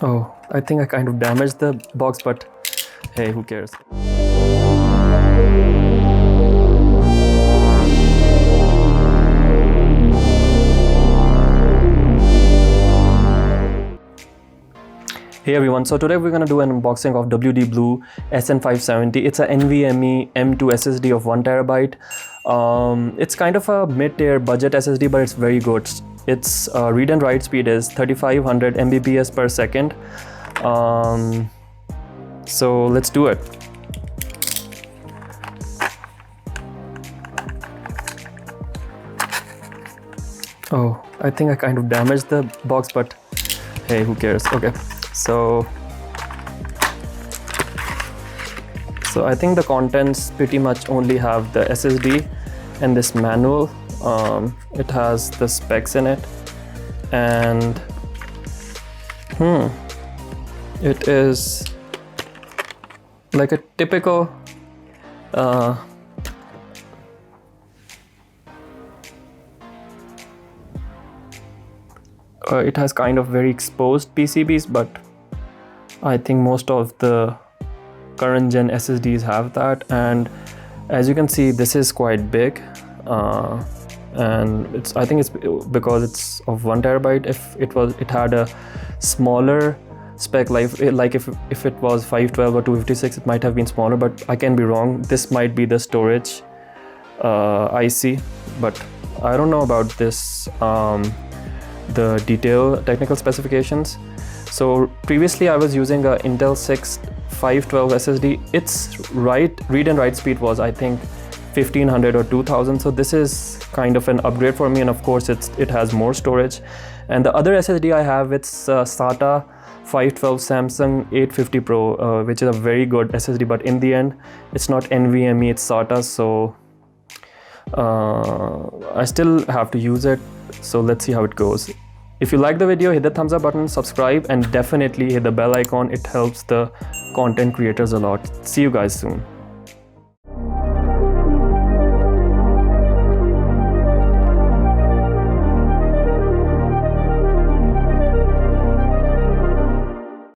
Oh, I think I kind of damaged the box, but hey, who cares? Hey everyone, so today we're gonna do an unboxing of WD Blue SN570. It's a NVMe M2 SSD of 1TB. It's kind of a mid-tier budget SSD, but it's very good. Its read and write speed is 3500 Mbps per second. So let's do it. Oh, I think I kind of damaged the box, but hey, who cares? Okay, so I think the contents pretty much only have the SSD and this manual. It has the specs in it, and it is like a typical it has kind of very exposed PCBs, but I think most of the current gen SSDs have that. And as you can see, this is quite big, and I think it's because it's of 1TB. If it had a smaller spec, like if it was 512 or 256, it might have been smaller, but I can be wrong. This might be the storage IC, but I don't know about this the detailed technical specifications. So previously I was using a Intel 6 512 SSD. Its read and write speed was, I think, 1500 or 2000. So this is kind of an upgrade for me, and of course it has more storage. And the other SSD I have, it's SATA 512 Samsung 850 Pro, which is a very good SSD, but in the end it's not NVMe, it's SATA, so I still have to use it. So let's see how it goes. If you like the video, hit the thumbs up button, subscribe, and definitely hit the bell icon. It helps the content creators a lot. See you guys soon.